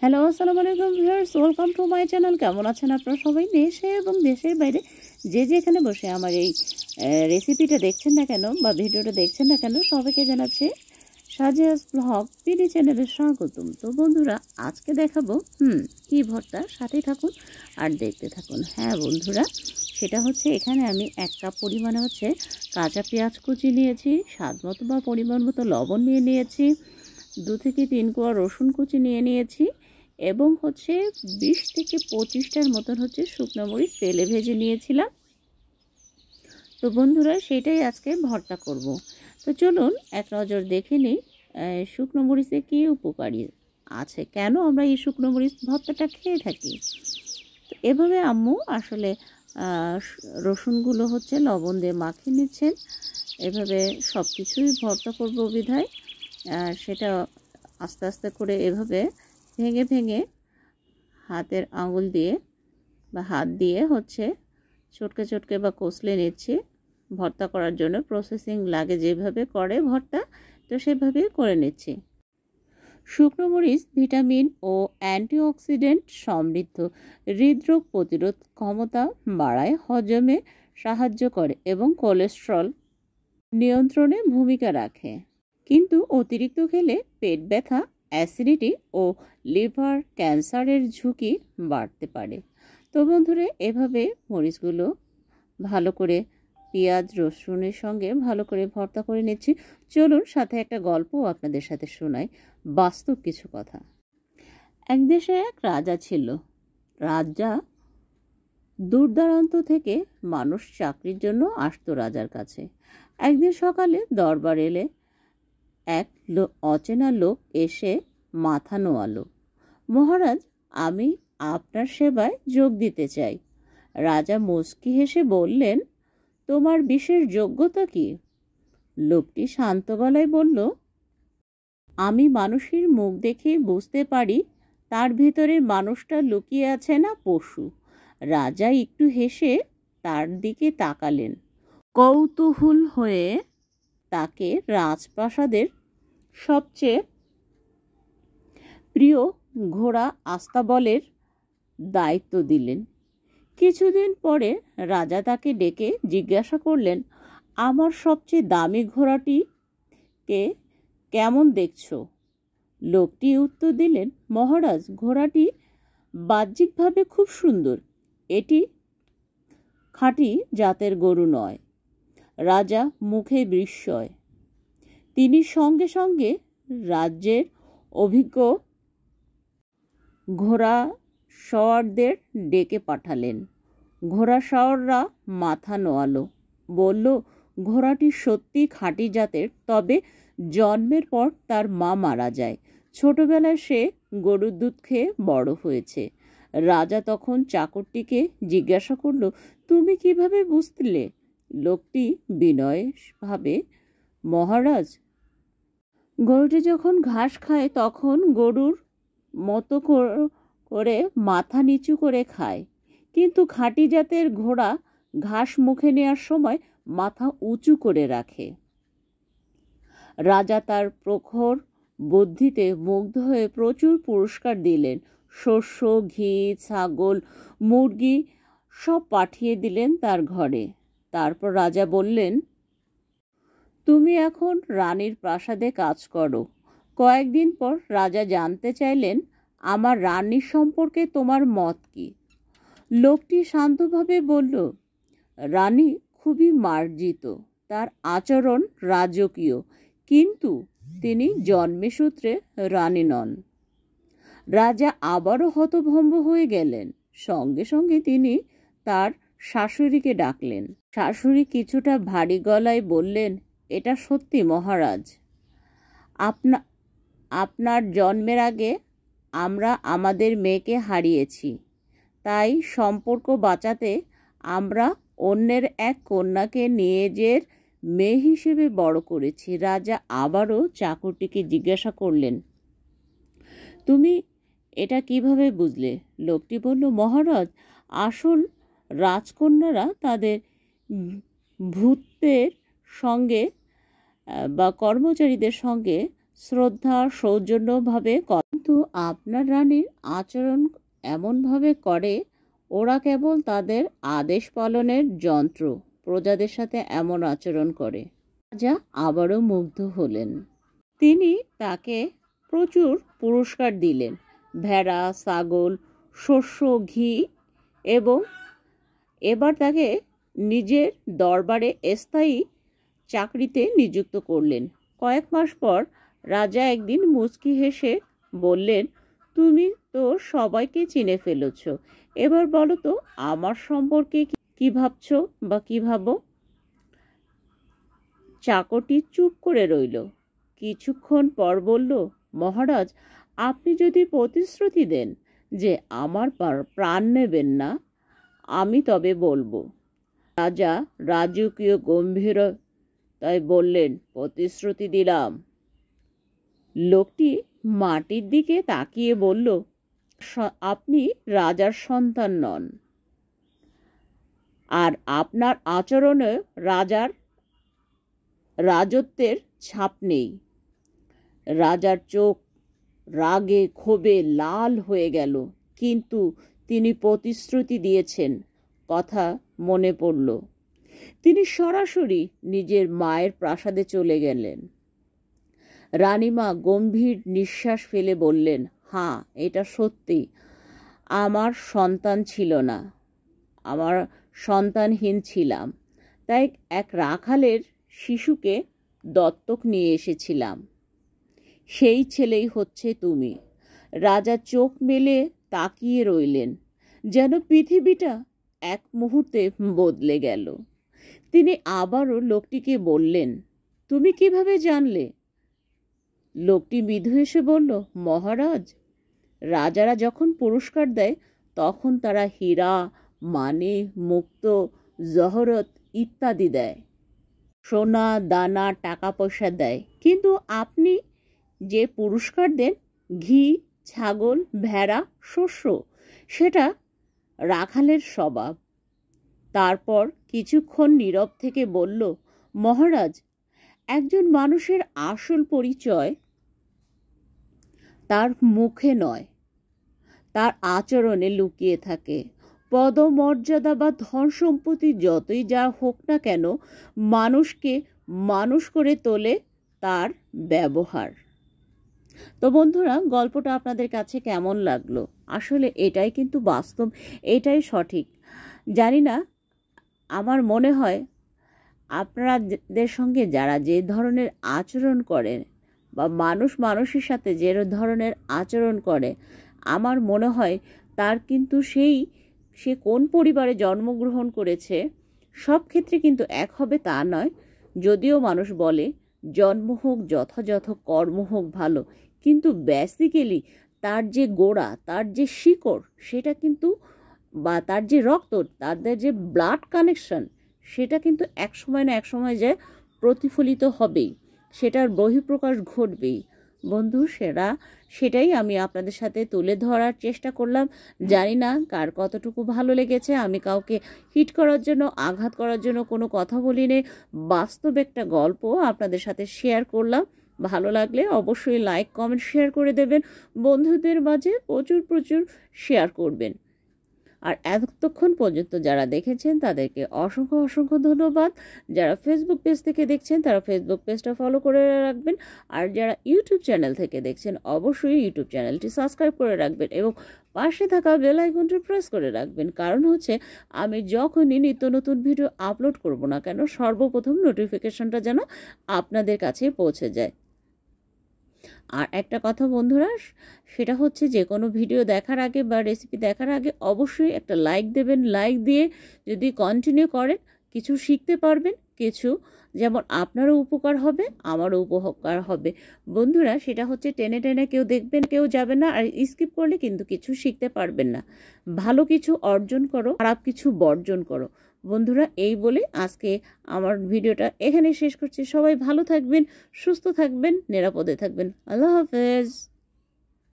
Hello, আসসালামু আলাইকুম viewers, welcome to my channel. কেমন আছেন আপনারা সবাই? দেশে এবং দেশের বাইরে যে যেখানে বসে আমার এই রেসিপিটা দেখছেন না কেন বা ভিডিওটা দেখছেন না কেন, সবাইকে জানাচ্ছি সাজিয়াস ব্লগ পিডি চ্যানেলের স্বাগতম। তো বন্ধুরা, আজকে দেখাবো কি ভর্তা, সাথে থাকুন আর দেখতে থাকুন। হ্যাঁ বন্ধুরা, সেটা হচ্ছে এখানে আমি 1 কাপ পরিমাণে হচ্ছে কাঁচা পেঁয়াজ কুচি নিয়েছি, স্বাদ মতো বা পরিমাণ মতো লবণ নিয়ে নিয়েছি, 2 থেকে 3 কোয়া রসুন কুচি নিয়ে নিয়েছি এবং হচ্ছে 20 থেকে 25টার মতন হচ্ছে শুকনো মরিচ তেলে ভেজে নিয়েছিলাম। তো বন্ধুরা, সেটাই আজকে ভর্তা করব। তো চলুন এক নজর দেখে নিই শুকনো মরিচে কী উপকারী আছে, কেন আমরা এই শুকনো মরিচ ভর্তাটা খেয়ে থাকি। তো এভাবে আম্মু আসলে রসুনগুলো হচ্ছে লবণ দিয়ে মাখিয়ে নিচ্ছেন। এভাবে সব কিছুই ভর্তা করবো বিধায় সেটা আস্তে আস্তে করে এভাবে ভেঙে ভেঙে হাতের আঙুল দিয়ে বা হাত দিয়ে হচ্ছে চটকে চটকে বা কষলে নিচ্ছি। ভর্তা করার জন্য প্রসেসিং লাগে যেভাবে করে ভর্তা, তো সেভাবেই করে নিচ্ছি। শুকনো মরিচ ভিটামিন ও অ্যান্টিঅক্সিডেন্ট সমৃদ্ধ, হৃদরোগ প্রতিরোধ ক্ষমতা বাড়ায়, হজমে সাহায্য করে এবং কোলেস্টেরল নিয়ন্ত্রণে ভূমিকা রাখে। কিন্তু অতিরিক্ত খেলে পেট ব্যথা, অ্যাসিডিটি ও লিভার ক্যান্সারের ঝুঁকি বাড়তে পারে। তো বন্ধুরা, এভাবে মরিচগুলো ভালো করে পেঁয়াজ রসুনের সঙ্গে ভালো করে ভর্তা করে নিচ্ছি। চলুন সাথে একটা গল্প আপনাদের সাথে শোনাই, বাস্তব কিছু কথা। এক দেশে এক রাজা ছিল। রাজা দূর দূরান্ত থেকে মানুষ চাকরির জন্য আসতো রাজার কাছে। একদিন সকালে দরবার এলে এক অচেনা লোক এসে মাথা নোয়ালো। মহারাজ, আমি আপনার সেবায় যোগ দিতে চাই। রাজা মুচকি হেসে বললেন, তোমার বিশেষ যোগ্যতা কি? লোকটি শান্ত গলায় বলল, আমি মানুষের মুখ দেখে বুঝতে পারি তার ভিতরে মানুষটা লুকিয়ে আছে না পশু। রাজা একটু হেসে তার দিকে তাকালেন, কৌতূহল হয়ে তাকে রাজপ্রাসাদের সবচেয়ে প্রিয় ঘোড়া আস্তাবলের দায়িত্ব দিলেন। কিছুদিন পরে রাজা তাকে ডেকে জিজ্ঞাসা করলেন, আমার সবচেয়ে দামি ঘোড়াটিকে কেমন দেখছো? লোকটি উত্তর দিলেন, মহারাজ, ঘোড়াটি বাহ্যিকভাবে খুব সুন্দর, এটি খাঁটি জাতের গরু নয়। রাজা মুখে বিস্ময়। তিনি সঙ্গে সঙ্গে রাজ্যের অভিজ্ঞ ঘোড়া সওয়ারদের ডেকে পাঠালেন। ঘোড়া সওয়াররা মাথা নোয়ালো, বলল, ঘোড়াটি সত্যি খাঁটি জাতের, তবে জন্মের পর তার মা মারা যায়। ছোটবেলায় সে গরুর দুধ খেয়ে বড় হয়েছে। রাজা তখন চাকরটিকে জিজ্ঞাসা করল, তুমি কিভাবে বুঝলে? লোকটি বিনয়ভাবে, মহারাজ, গরুটি যখন ঘাস খায় তখন গরুর মতো করে মাথা নিচু করে খায়, কিন্তু খাঁটি জাতের ঘোড়া ঘাস মুখে নেওয়ার সময় মাথা উঁচু করে রাখে। রাজা তার প্রখর বুদ্ধিতে মুগ্ধ হয়ে প্রচুর পুরস্কার দিলেন। শস্য, ঘি, ছাগল, মুরগি সব পাঠিয়ে দিলেন তার ঘরে। তারপর রাজা বললেন, তুমি এখন রানীর প্রাসাদে কাজ করো। কয়েকদিন পর রাজা জানতে চাইলেন, আমার রানীর সম্পর্কে তোমার মত কি? লোকটি শান্তভাবে বলল, রানী খুবই মার্জিত, তার আচরণ রাজকীয়, কিন্তু তিনি জন্মসূত্রে রানী নন। রাজা আবারও হতভম্ব হয়ে গেলেন। সঙ্গে সঙ্গে তিনি তার শাশুড়িকে ডাকলেন। শাশুড়ি কিছুটা ভারী গলায় বললেন, এটা সত্যি মহারাজ, আপনার জন্মের আগে আমরা আমাদের মেয়েকে হারিয়েছি, তাই সম্পর্ক বাঁচাতে আমরা অন্যের এক কন্যাকে নিজের মেয়ে হিসেবে বড় করেছি। রাজা আবারও চাকরটিকে জিজ্ঞাসা করলেন, তুমি এটা কিভাবে বুঝলে? লোকটি বলল, মহারাজ, আসল রাজকন্যারা তাদের ভূতের সঙ্গে বা কর্মচারীদের সঙ্গে শ্রদ্ধা সৌজন্যভাবে, কিন্তু আপনার রানীর আচরণ এমনভাবে করে ওরা কেবল তাদের আদেশ পালনের যন্ত্র, প্রজাদের সাথে এমন আচরণ করে। রাজা আবারও মুগ্ধ হলেন। তিনি তাকে প্রচুর পুরস্কার দিলেন, ভেড়া, ছাগল, শস্য, ঘি, এবং এবার তাকে নিজের দরবারে স্থায়ী চাকরিতে নিযুক্ত করলেন। কয়েক মাস পর রাজা একদিন মুচকি হেসে বললেন, তুমি তো সবাইকে চিনে ফেলেছ, এবার বলো তো আমার সম্পর্কে কি ভাবছ বা কি ভাবো? চাকরটি চুপ করে রইল। কিছুক্ষণ পর বলল, মহারাজ, আপনি যদি প্রতিশ্রুতি দেন যে আমার প্রাণ নেবেন না, আমি তবে বলবো। রাজা রাজকীয় গম্ভীরতায় বললেন, প্রতিশ্রুতি দিলাম। লোকটি মাটির দিকে তাকিয়ে বলল, আপনি রাজার সন্তান নন, আর আপনার আচরণে রাজার রাজত্বের ছাপ নেই। রাজার চোখ রাগে ক্ষোভে লাল হয়ে গেল, কিন্তু তিনি প্রতিশ্রুতি দিয়েছেন কথা মনে পড়ল। তিনি সরাসরি নিজের মায়ের প্রাসাদে চলে গেলেন। রানীমা গম্ভীর নিঃশ্বাস ফেলে বললেন, হ্যাঁ, এটা সত্যি, আমার সন্তান ছিল না, আমার সন্তানহীন ছিলাম, তাই এক রাখালের শিশুকে দত্তক নিয়ে এসেছিলাম। সেই ছেলেই হচ্ছে তুমি। রাজা চোখ মেলে তাকিয়ে রইলেন, যেন পৃথিবীটা এক মুহূর্তে বদলে গেল। তিনি আবারও লোকটিকে বললেন, তুমি কিভাবে জানলে? লোকটি মৃদু হেসে বলল, মহারাজ, রাজারা যখন পুরস্কার দেয় তখন তারা হীরা, মানি, মুক্ত, জহরত ইত্যাদি দেয়, সোনা দানা টাকা পয়সা দেয়, কিন্তু আপনি যে পুরস্কার দেন, ঘি, ছাগল, ভেড়া, শস্য, সেটা রাখালের স্বভাব। তারপর কিছুক্ষণ নীরব থেকে বলল, মহারাজ, একজন মানুষের আসল পরিচয় তার মুখে নয়, তার আচরণে লুকিয়ে থাকে। পদমর্যাদা বা ধন সম্পত্তি যতই যা হোক না কেন, মানুষকে মানুষ করে তোলে তার ব্যবহার। তো বন্ধুরা, গল্পটা আপনাদের কাছে কেমন লাগলো? আসলে এটাই কিন্তু বাস্তব, এটাই সঠিক। জানি না, আমার মনে হয় আপনাদের সঙ্গে যারা যে ধরনের আচরণ করেন বা মানুষ মানুষের সাথে যে ধরনের আচরণ করে, আমার মনে হয় তার কিন্তু সে কোন পরিবারে জন্মগ্রহণ করেছে সব ক্ষেত্রে কিন্তু এক হবে তা নয়। যদিও মানুষ বলে জন্ম হোক যথাযথ, কর্ম হোক ভালো, কিন্তু বেসিক্যালি তার যে গোড়া, তার যে শিকড়, সেটা কিন্তু, বা তার যে রক্ত, তাদের যে ব্লাড কানেকশন, সেটা কিন্তু এক সময় না এক সময় যে প্রতিফলিত হবেই, সেটার বহিঃপ্রকাশ ঘটবেই। বন্ধু, সেটাই আমি আপনাদের সাথে তুলে ধরার চেষ্টা করলাম। জানি না কার কতটুকু ভালো লেগেছে। আমি কাউকে হিট করার জন্য, আঘাত করার জন্য কোনো কথা বলিনি, বাস্তব একটা গল্প আপনাদের সাথে শেয়ার করলাম। ভালো লাগলে অবশ্যই লাইক, কমেন্ট, শেয়ার করে দেবেন। বন্ধুদের মাঝে প্রচুর প্রচুর শেয়ার করবেন। আর এতক্ষণ পর্যন্ত যারা দেখেছেন তাদেরকে অসংখ্য অসংখ্য ধন্যবাদ। যারা ফেসবুক পেজ থেকে দেখছেন তারা ফেসবুক পেজটা ফলো করে রাখবেন, আর যারা ইউটিউব চ্যানেল থেকে দেখছেন অবশ্যই ইউটিউব চ্যানেলটি সাবস্ক্রাইব করে রাখবেন এবং পাশে থাকা বেল আইকনটি প্রেস করে রাখবেন। কারণ হচ্ছে আমি যখনই নিত্য নতুন ভিডিও আপলোড করব না কেন, সর্বপ্রথম নোটিফিকেশনটা যেন আপনাদের কাছে পৌঁছে যায়। আর একটা কথা বন্ধুরা, সেটা হচ্ছে যে কোনো ভিডিও দেখার আগে বা রেসিপি দেখার আগে অবশ্যই একটা লাইক দেবেন। লাইক দিয়ে যদি কন্টিনিউ করেন, কিছু শিখতে পারবেন, কিছু যেমন আপনারও উপকার হবে, আমারও উপকার হবে। বন্ধুরা, সেটা হচ্ছে টেনে টেনে কেউ দেখবেন, কেউ যাবে না, আর স্কিপ করলে কিন্তু কিছু শিখতে পারবেন না। ভালো কিছু অর্জন করো, খারাপ কিছু বর্জন করো। বন্ধুরা, এই বলে আজকে আমার ভিডিওটা এখানে শেষ করছি। সবাই ভালো থাকবেন, সুস্থ থাকবেন, নিরাপদে থাকবেন। আল্লাহ হাফেজ।